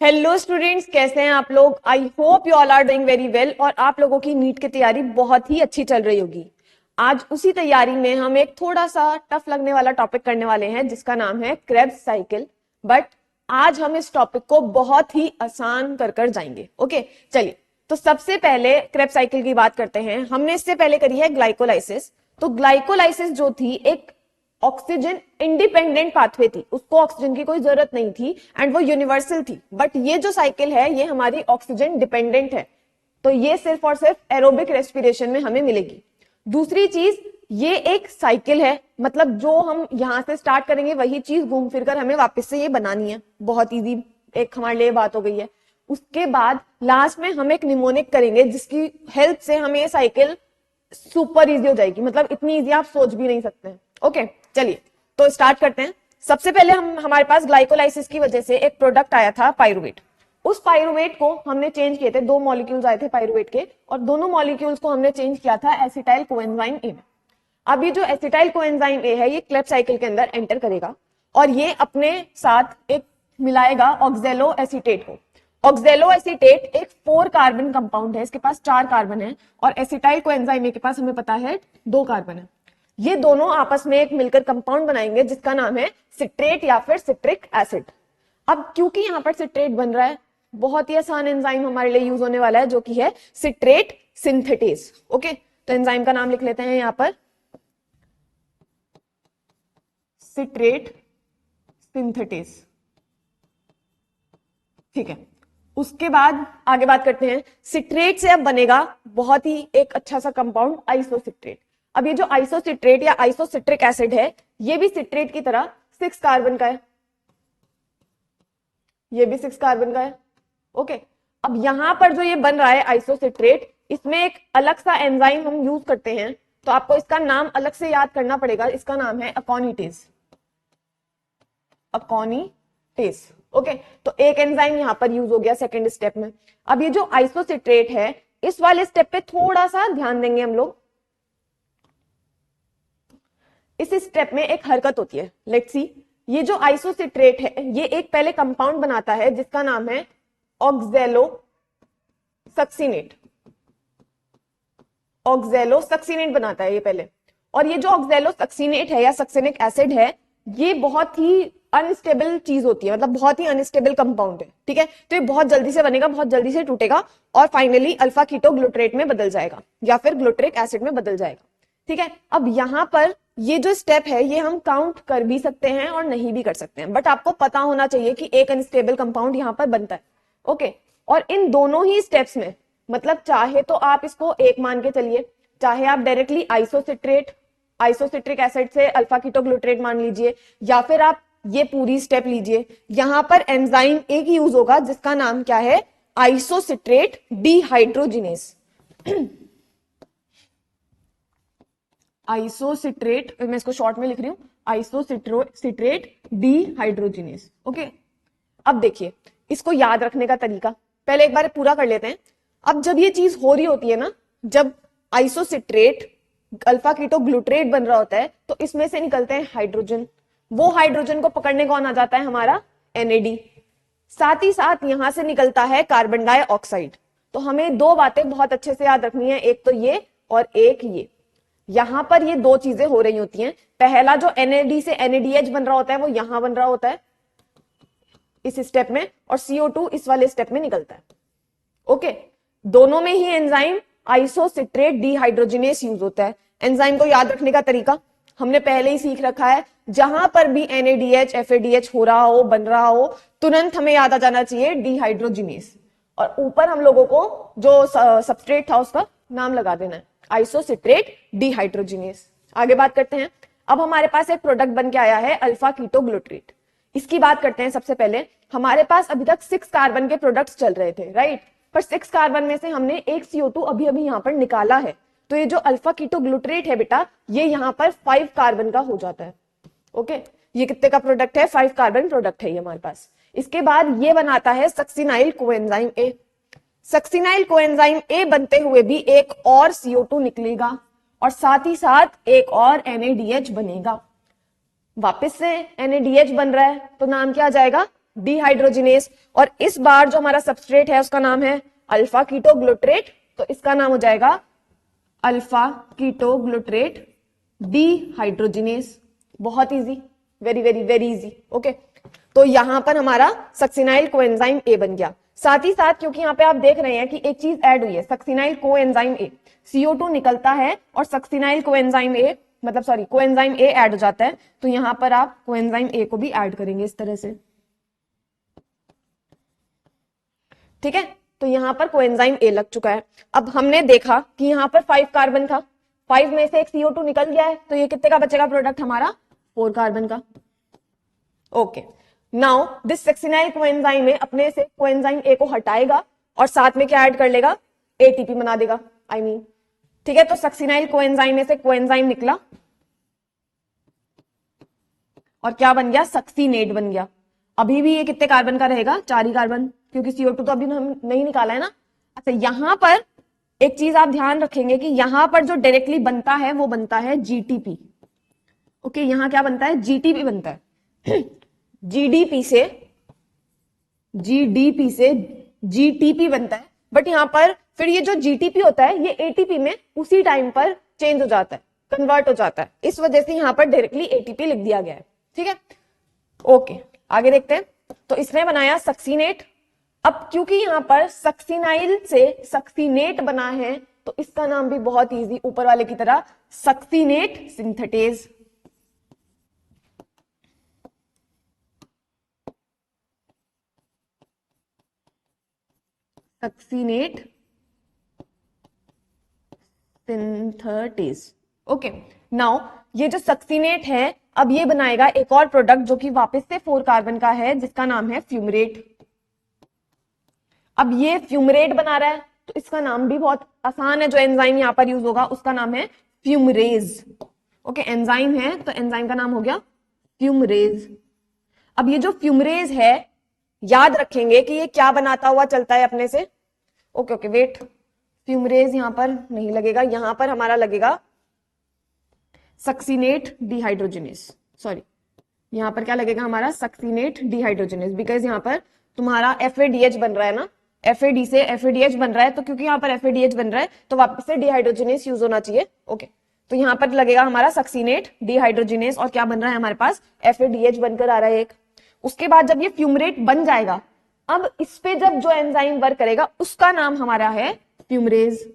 Hello students, कैसे हैं आप लोग। I hope you all are doing very well और आप लोगों की नीट की तैयारी बहुत ही अच्छी चल रही होगी। आज उसी तैयारी में हम एक थोड़ा सा टफ लगने वाला टॉपिक करने वाले हैं जिसका नाम है क्रेब्स साइकिल। बट आज हम इस टॉपिक को बहुत ही आसान कर जाएंगे। ओके, चलिए तो सबसे पहले क्रेब्स साइकिल की बात करते हैं। हमने इससे पहले करी है ग्लाइकोलाइसिस। तो ग्लाइकोलाइसिस जो थी एक ऑक्सीजन इंडिपेंडेंट पाथवे थी, उसको ऑक्सीजन की कोई जरूरत नहीं थी एंड वो यूनिवर्सल थी। बट ये जो साइकिल है ये हमारी ऑक्सीजन डिपेंडेंट है, तो ये सिर्फ और सिर्फ एरोबिक रेस्पिरेशन में हमें मिलेगी। दूसरी चीज, ये एक साइकिल है, मतलब जो हम यहां से स्टार्ट करेंगे वही चीज घूम फिर कर हमें वापस से ये बनानी है। बहुत इजी एक हमारे लिए बात हो गई है। उसके बाद लास्ट में हम एक निमोनिक करेंगे जिसकी हेल्प से हमें ये साइकिल सुपर इजी हो जाएगी, मतलब इतनी इजी आप सोच भी नहीं सकते हैं। ओके, चलिए तो स्टार्ट करते हैं। सबसे पहले हमारे पास ग्लाइकोलाइसिस की वजह से एक प्रोडक्ट आया था पायरुवेट। उस पायरुवेट को हमने चेंज किए थे, दो मॉलिक्यूल्स आए थे पायरुवेट के और दोनों मॉलिक्यूल्स को हमने चेंज किया था एसिटाइल कोएंजाइम ए में। अब ये जो एसिटाइल कोएंजाइम ए है ये क्रेब्स साइकिल के अंदर एंटर करेगा और ये अपने साथ एक मिलाएगा ऑक्जेलो एसीटेट को। ऑक्जेलो एसीटेट एक 4 कार्बन कंपाउंड है, इसके पास 4 कार्बन है और एसिटाइल कोएंजाइम ए के पास हमें पता है 2 कार्बन है। ये दोनों आपस में एक मिलकर कंपाउंड बनाएंगे जिसका नाम है सिट्रेट या फिर सिट्रिक एसिड। अब क्योंकि यहां पर सिट्रेट बन रहा है, बहुत ही आसान एंजाइम हमारे लिए यूज होने वाला है जो कि है सिट्रेट सिंथेटेज। ओके, तो एंजाइम का नाम लिख लेते हैं यहां पर, सिट्रेट सिंथेटेज। ठीक है, उसके बाद आगे बात करते हैं। सिट्रेट से अब बनेगा बहुत ही एक अच्छा सा कंपाउंड आइसोसिट्रेट। अब ये जो आइसोसिट्रेट या आइसोसिट्रिक एसिड है ये भी सिट्रेट की तरह 6 कार्बन का है, ये भी 6 कार्बन का है। ओके, अब यहां पर जो ये बन रहा है आइसोसिट्रेट, इसमें एक अलग सा एंजाइम हम यूज करते हैं, तो आपको इसका नाम अलग से याद करना पड़ेगा। इसका नाम है अकोनिटेज। अकोनिटेज। ओके, तो एक एंजाइम यहां पर यूज हो गया सेकेंड स्टेप में। अब ये जो आइसोसिट्रेट है इस वाले स्टेप पे थोड़ा सा ध्यान देंगे हम लोग। इस स्टेप में एक हरकत होती है, लेट्स सी। ये जो आइसोसिट्रेट है ये एक पहले कंपाउंड बनाता है जिसका नाम है ऑक्जेलो सक्सिनेट। ऑक्जेलो सक्सिनेट बनाता है ये पहले, और ये जो ऑक्जेलो सक्सिनेट है या सक्सिनिक एसिड है ये बहुत ही अनस्टेबल चीज होती है, मतलब बहुत ही अनस्टेबल कंपाउंड है। ठीक है, तो ये बहुत जल्दी से बनेगा, बहुत जल्दी से टूटेगा और फाइनली अल्फा कीटो ग्लूटरेट में बदल जाएगा या फिर ग्लूटरिक एसिड में बदल जाएगा। ठीक है, अब यहां पर ये जो स्टेप है ये हम काउंट कर भी सकते हैं और नहीं भी कर सकते हैं, बट आपको पता होना चाहिए कि एक अनस्टेबल कंपाउंड यहां पर बनता है। ओके, और इन दोनों ही स्टेप्स में मतलब चाहे तो आप इसको एक मान के चलिए, चाहे आप डायरेक्टली आइसोसिट्रिक एसिड से अल्फा कीटो ग्लूटरेट मान लीजिए, या फिर आप ये पूरी स्टेप लीजिए। यहां पर एंजाइम एक यूज होगा जिसका नाम क्या है, आइसोसिट्रेट डिहाइड्रोजिनेस। आइसोसिट्रेट, मैं इसको शॉर्ट में लिख रही हूं, आइसोसिट्रेट डिहाइड्रोजिनेस। ओके, अब देखिए इसको याद रखने का तरीका पहले एक बार पूरा कर लेते हैं। अब जब ये चीज हो रही होती है ना, जब आइसोसिट्रेट अल्फा कीटो ग्लूटरेट बन रहा होता है तो इसमें से निकलते हैं हाइड्रोजन। वो हाइड्रोजन को पकड़ने कौन आ जाता है, हमारा NAD। साथ ही साथ यहां से निकलता है कार्बन डाइऑक्साइड। तो हमें दो बातें बहुत अच्छे से याद रखनी है, एक तो ये और एक ये। यहां पर ये दो चीजें हो रही होती हैं। पहला जो NAD से NADH बन रहा होता है वो यहां बन रहा होता है इस स्टेप में, और CO2 इस वाले स्टेप में निकलता है। ओके, दोनों में ही एंजाइम आइसोसिट्रेट डिहाइड्रोजिनेस यूज होता है। एंजाइम को याद रखने का तरीका हमने पहले ही सीख रखा है, जहां पर भी NADH FADH हो रहा हो, बन रहा हो, तुरंत हमें याद आ जाना चाहिए डिहाइड्रोजिनेस, और ऊपर हम लोगों को जो सबस्ट्रेट था उसका नाम लगा देना है आइसोसिट्रेट डिहाइड्रोजिनेस। आगे बात करते हैं। अब हमारे पास एक प्रोडक्ट बन के आया है अल्फा कीटो ग्लूटरेट। इसकी बात करते हैं। सबसे पहले हमारे पास अभी तक 6 कार्बन के प्रोडक्ट्स चल रहे थे, राइट, पर 6 कार्बन में से हमने एक CO2 अभी अभी यहां पर निकाला है, तो ये जो अल्फा कीटो ग्लूटरेट है बेटा ये यहां पर 5 कार्बन का हो जाता है। ओके, ये कितने का प्रोडक्ट है, 5 कार्बन प्रोडक्ट है ये हमारे पास। इसके बाद ये बनाता है succinyl coenzyme A. Succinyl coenzyme A बनते हुए भी एक और CO2 निकलेगा और साथ ही साथ एक और NADH बनेगा। वापस से NADH बन रहा है तो नाम क्या आ जाएगा, डिहाइड्रोजिनेस, और इस बार जो हमारा सबस्ट्रेट है उसका नाम है अल्फा कीटो ग्लूट्रेट, तो इसका नाम हो जाएगा अल्फा कीटो ग्लूट्रेट डिहाइड्रोजिनेस। बहुत easy, very very very easy. Okay, तो यहां पर हमारा सक्सिनाइल कोएंजाइम ए बन गया। साथ ही साथ क्योंकि यहाँ पे आप देख रहे हैं कि एक चीज ऐड हुई है, सक्सिनाइल कोएंजाइम ए, CO2 निकलता है और सक्सिनाइल कोएंजाइम ए मतलब सॉरी कोएंजाइम ए ऐड हो जाता है, तो यहां पर आप कोएंजाइम ए को भी ऐड करेंगे इस तरह से। ठीक है, तो यहां पर कोएंजाइम ए लग चुका है। अब हमने देखा कि यहां पर 5 कार्बन था, 5 में से एक CO2 निकल गया है, तो ये कितने का बचेगा प्रोडक्ट हमारा, 4 कार्बन का। Okay, now this succinyl coenzyme A अपने से कोएंजाइम ए को हटाएगा और साथ में क्या ऐड कर लेगा, ATP बना देगा, आई मीन। ठीक है, तो सक्सिनाइल कोएंजाइम में से कोएंजाइम निकला और क्या बन गया, सक्सीनेट बन गया। अभी भी ये कितने कार्बन का रहेगा, 4 ही कार्बन, क्योंकि CO2 तो अभी हम नहीं निकाला है ना। अच्छा, यहां पर एक चीज आप ध्यान रखेंगे कि यहां पर जो डायरेक्टली बनता है वो बनता है GTP। ओके, यहां क्या बनता है, GTP बनता है। GDP से GTP बनता है, बट यहां पर फिर ये जो GTP होता है ये ATP में उसी टाइम पर चेंज हो जाता है, कन्वर्ट हो जाता है, इस वजह से यहां पर डायरेक्टली ATP लिख दिया गया है। ठीक है, ओके, आगे देखते हैं। तो इसने बनाया सक्सीनेट। अब क्योंकि यहां पर सक्सिनाइल से सक्सीनेट बना है, तो इसका नाम भी बहुत इजी, ऊपर वाले की तरह, succinate synthetase. Succinate synthetase. Okay, now ये जो सक्सीनेट है, अब ये बनाएगा एक और प्रोडक्ट जो कि वापस से 4 कार्बन का है, जिसका नाम है फ्यूमरेट। अब ये फ्यूमरेट बना रहा है, तो इसका नाम भी बहुत आसान है, जो एंजाइम यहां पर यूज होगा उसका नाम है फ्यूमरेज। ओके, एंजाइम है तो एंजाइम का नाम हो गया फ्यूमरेज। अब ये जो फ्यूमरेज है, याद रखेंगे कि ये क्या बनाता हुआ चलता है अपने से। ओके ओके वेट, फ्यूमरेज यहां पर नहीं लगेगा, यहां पर हमारा लगेगा सक्सीनेट डिहाइड्रोजिनेस। सॉरी, यहां पर क्या लगेगा हमारा, सक्सीनेट डिहाइड्रोजिनेस, बिकॉज यहां पर तुम्हारा FADH बन रहा है ना, FAD से FADH बन रहा है, तो क्योंकि यहां पर FADH बन रहा है तो वापस से डिहाइड्रोजिनेस यूज होना चाहिए। ओके, तो यहां पर लगेगा हमारा सक्सीनेट डिहाइड्रोजिनेस, और क्या बन रहा है हमारे पास, FADH बनकर आ रहा है एक। उसके बाद जब ये फ्यूमरेट बन जाएगा, अब इस पे जब जो एंजाइम वर्क करेगा उसका नाम हमारा है फ्यूमरेज,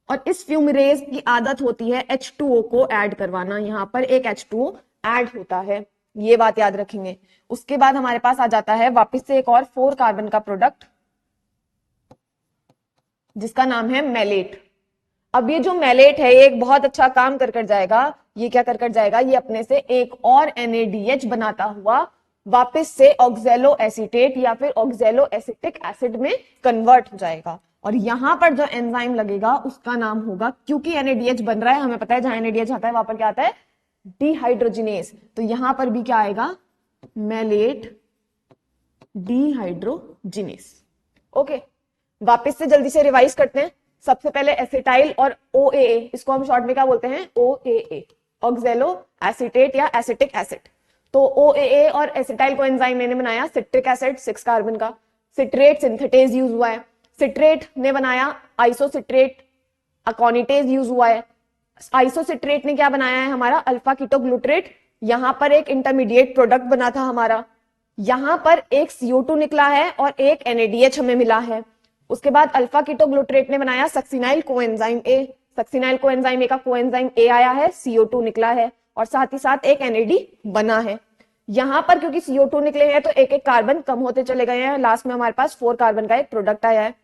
और इस फ्यूमरेज की आदत होती है H2O को ऐड करवाना, यहां पर एक H2O ऐड होता है, ये बात याद रखेंगे। उसके बाद हमारे पास आ जाता है वापस से एक और 4 कार्बन का प्रोडक्ट, जिसका नाम है मैलेट। अब ये जो मैलेट है ये एक बहुत अच्छा काम कर जाएगा। ये क्या कर जाएगा, ये अपने से एक और NADH बनाता हुआ वापस से ऑक्सैलो एसीटेट या फिर ऑक्सैलो एसिटिक एसिड में कन्वर्ट हो जाएगा, और यहां पर जो एंजाइम लगेगा उसका नाम होगा, क्योंकि NADH बन रहा है, हमें पता है जहां NADH आता है वहां पर क्या आता है, डिहाइड्रोजिनेस, तो यहां पर भी क्या आएगा, मैलेट डिहाइड्रोजिनेस। ओके, वापस से जल्दी से रिवाइज करते हैं। सबसे पहले एसिटाइल और OAA, इसको हम शॉर्ट में क्या बोलते हैं, OAA, ऑक्सैलो एसीटेट या एसिटिक एसिड। तो OAA और एसिटाइल को एंजाइम ने बनाया सिट्रिक एसिड 6 कार्बन का। सिट्रेट सिंथेटेज यूज हुआ है, सिट्रेट ने बनाया आइसोसिट्रेट, अकोनिटेज यूज हुआ है। आइसोसिट्रेट ने क्या बनाया है हमारा, अल्फा कीटोग्लूट्रेट। यहां पर एक इंटरमीडिएट प्रोडक्ट बना था हमारा, यहां पर एक CO2 निकला है और एक NADH हमें मिला है। उसके बाद अल्फा कीटोग्लूट्रेट ने बनाया succinyl coenzyme A, succinyl coenzyme A का कोएंजाइम ए आया है, CO2 निकला है, और साथ ही साथ एक NAD बना है। यहां पर क्योंकि CO2 निकले हैं तो एक एक कार्बन कम होते चले गए हैं, लास्ट में हमारे पास 4 कार्बन का एक प्रोडक्ट आया है।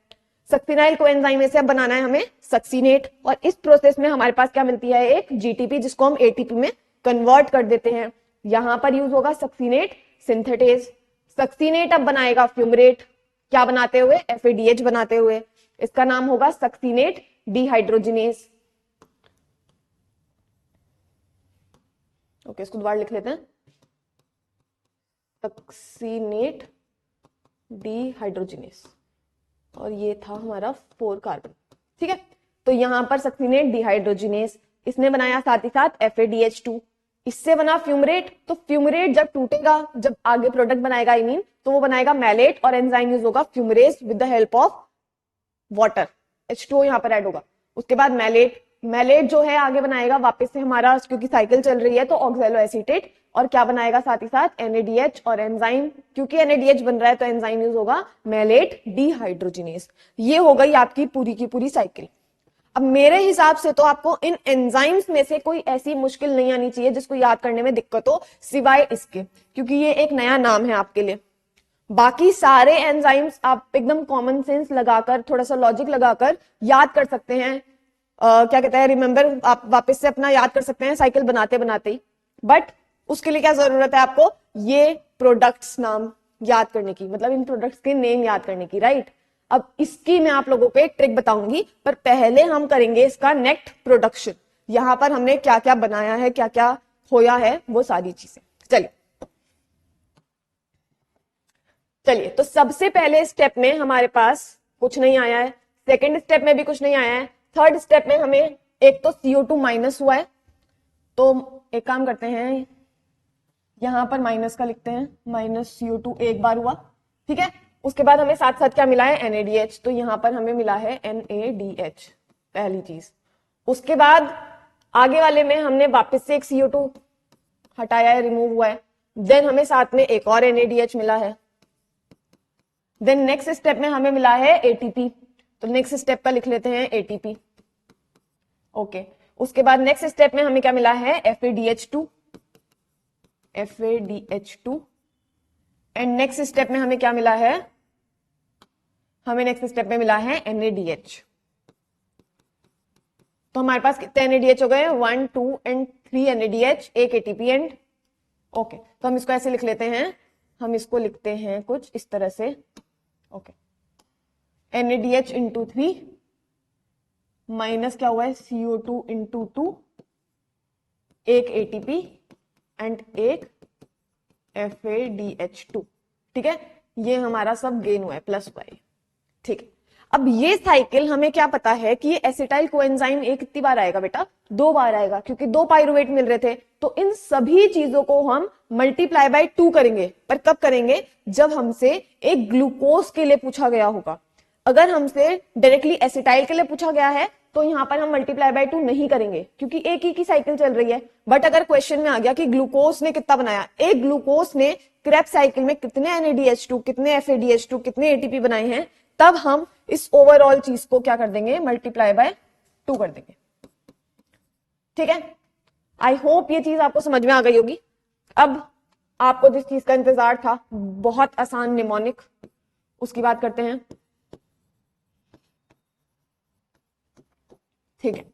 सक्सिनाइल कोएंजाइम से अब बनाना है हमें सक्सीनेट, और इस प्रोसेस में हमारे पास क्या मिलती है, एक GTP, जिसको हम ATP में कन्वर्ट कर देते हैं। यहां पर यूज होगा सक्सीनेट सिंथेटेज। सक्सीनेट अब बनाएगा फ्यूमरेट, क्या बनाते हुए, FADH बनाते हुए, इसका नाम होगा सक्सीनेट डिहाइड्रोजिनेस। ओके, इसको दोबारा लिख लेते हैं, सक्सीनेट डिहाइड्रोजिनेस, और ये था हमारा 4 कार्बन। ठीक है, तो यहां पर सक्सीनेट डिहाइड्रोजिनेस इसने बनाया, साथ ही साथ FADH2। इससे बना फ्यूमरेट, तो फ्यूमरेट जब टूटेगा, जब आगे प्रोडक्ट बनाएगा आई मीन, तो वो बनाएगा मैलेट और एंजाइम यूज होगा fumarase with the help of water, H2O यहाँ पर ऐड होगा। उसके बाद मैलेट, मैलेट जो है आगे बनाएगा वापस से हमारा, क्योंकि साइकिल चल रही है तो ऑक्सैलो एसीटेट, और क्या बनाएगा साथ ही साथ NADH और एंजाइम, क्योंकि NADH बन रहा है तो एंजाइम यूज होगा मैलेट डिहाइड्रोजिनेज। ये हो गई आपकी पूरी की पूरी साइकिल। अब मेरे हिसाब से तो आपको इन एंजाइम्स में से कोई ऐसी मुश्किल नहीं आनी चाहिए जिसको याद करने में दिक्कत हो, सिवाय इसके, क्योंकि ये एक नया नाम है आपके लिए। बाकी सारे एंजाइम्स आप एकदम कॉमन सेंस लगाकर, थोड़ा सा लॉजिक लगाकर याद कर सकते हैं। क्या कहते हैं, रिमेंबर, आप वापस से अपना याद कर सकते हैं साइकिल बनाते बनाते ही। बट उसके लिए क्या जरूरत है आपको, ये प्रोडक्ट्स नाम याद करने की, मतलब इन प्रोडक्ट्स के नेम याद करने की, राइट। अब इसकी मैं आप लोगों को एक ट्रिक बताऊंगी, पर पहले हम करेंगे इसका नेट प्रोडक्शन। यहां पर हमने क्या क्या बनाया है, क्या क्या खोया है, वो सारी चीजें। चलिए, तो सबसे पहले स्टेप में हमारे पास कुछ नहीं आया है, सेकेंड स्टेप में भी कुछ नहीं आया है, थर्ड स्टेप में हमें एक तो CO2 माइनस हुआ है, तो एक काम करते हैं, यहां पर माइनस का लिखते हैं, माइनस CO2 एक बार हुआ, ठीक है। उसके बाद हमें साथ साथ क्या मिला है, NADH, तो यहां पर हमें मिला है NADH, पहली चीज। उसके बाद आगे वाले में हमने वापस से एक CO2 हटाया है, रिमूव हुआ है, देन हमें साथ में एक और NADH मिला है, देन नेक्स्ट स्टेप में हमें मिला है ATP, तो नेक्स्ट स्टेप का लिख लेते हैं ATP, ओके। उसके बाद नेक्स्ट स्टेप में हमें क्या मिला है, FADH2, एंड नेक्स्ट स्टेप में हमें क्या मिला है, हमें नेक्स्ट स्टेप में मिला है NADH। तो हमारे पास कितने NADH हो गए, 1 2 एंड 3 NADH, एक ATP एंड, ओके। तो हम इसको ऐसे लिख लेते हैं, हम इसको लिखते हैं कुछ इस तरह से, ओके। NADH इंटू 3 माइनस क्या हुआ है, CO2 इंटू 2, एक ATP एंड एक FADH2, ठीक है। ये हमारा सब गेन हुआ है, प्लस हुआ है, ठीक है। अब ये साइकिल हमें क्या पता है कि ये एसिटाइल कोएंजाइम एक कितनी बार आएगा बेटा, 2 बार आएगा, क्योंकि 2 पाइरुवेट मिल रहे थे। तो इन सभी चीजों को हम मल्टीप्लाई बाय 2 करेंगे, पर कब करेंगे, जब हमसे एक ग्लूकोज के लिए पूछा गया होगा। अगर हमसे डायरेक्टली एसिटाइल के लिए पूछा गया है तो यहां पर हम मल्टीप्लाई बाय 2 नहीं करेंगे, क्योंकि एक ही की साइकिल चल रही है। बट अगर क्वेश्चन में आ गया कि ग्लूकोज ने कितना बनाया, एक ग्लूकोज ने क्रेब्स साइकिल में कितने NADH2, कितने FADH2, कितने ATP बनाए हैं, तब हम इस ओवरऑल चीज को क्या कर देंगे, मल्टीप्लाई बाय 2 कर देंगे, ठीक है। आई होप ये चीज आपको समझ में आ गई होगी। अब आपको जिस चीज का इंतजार था, बहुत आसान निमोनिक, उसकी बात करते हैं, ठीक है।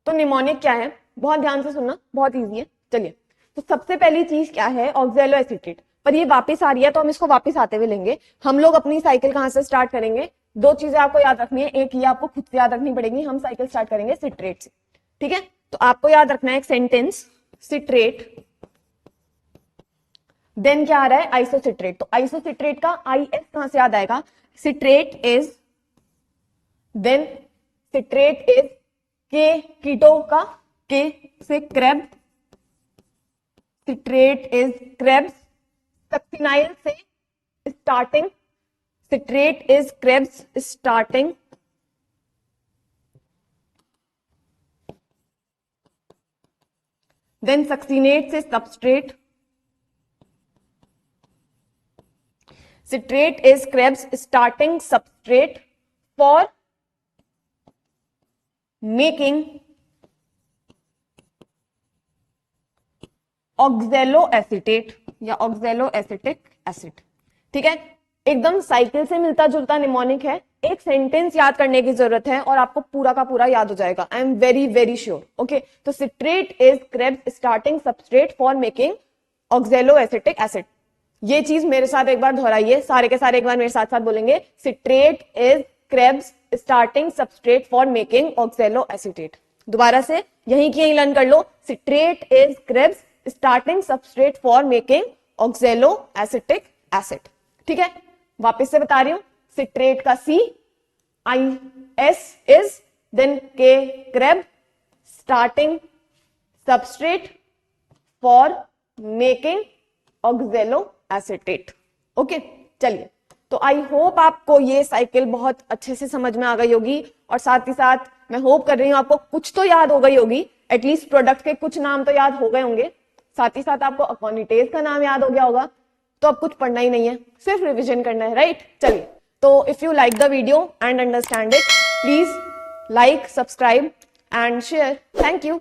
तो निमोनिक क्या है, बहुत ध्यान से सुनना, बहुत इजी है। चलिए, तो सबसे पहली चीज क्या है, ऑक्सैलो एसीटेट। पर ये वापस आ रही है तो हम इसको वापस आते हुए लेंगे। हम लोग अपनी साइकिल कहां से स्टार्ट करेंगे, 2 चीजें आपको याद रखनी है, एक ये आपको खुद से याद रखनी पड़ेगी, हम साइकिल स्टार्ट करेंगे सिट्रेट से, ठीक है। तो आपको याद रखना है एक सेंटेंस, सिट्रेट, देन क्या आ रहा है, आइसोसिट्रेट। तो आइसोसिट्रेट का IS कहां से याद आएगा, citrate is, then citrate is के, कीटो का के से Kreb, citrate is Krebs, succinyl से starting, citrate is Krebs starting, then succinate से substrate, citrate is Krebs starting substrate for making oxaloacetate या ऑक्सैलो एसिटिक एसिड, ठीक है। एकदम साइकिल से मिलता जुलता निमोनिक है, एक सेंटेंस याद करने की जरूरत है और आपको पूरा का पूरा याद हो जाएगा, I am very very sure, okay. तो citrate is Krebs starting substrate for making oxaloacetic acid. ये चीज मेरे साथ एक बार दोहराइए, सारे के सारे एक बार मेरे साथ साथ बोलेंगे, citrate is Krebs starting substrate for making oxaloacetate. दोबारा से यहीं की यहीं लर्न कर लो, citrate is Krebs starting substrate for making oxaloacetic acid, ठीक है। वापस से बता रही हूं, सिट्रेट का C, IS is, then K Krebs, starting substrate for making oxaloacetate. Okay, चलिए, तो आई होप आपको ये साइकिल बहुत अच्छे से समझ में आ गई होगी, और साथ ही साथ मैं होप कर रही हूँ आपको कुछ तो याद हो गई होगी, एटलीस्ट प्रोडक्ट के कुछ नाम तो याद हो गए होंगे, साथ ही साथ आपको अकोनिटेज का नाम याद हो गया होगा। तो अब कुछ पढ़ना ही नहीं है, सिर्फ रिविजन करना है, राइट? चलिए, तो if you like the video and understand it, please like, subscribe and share. Thank you.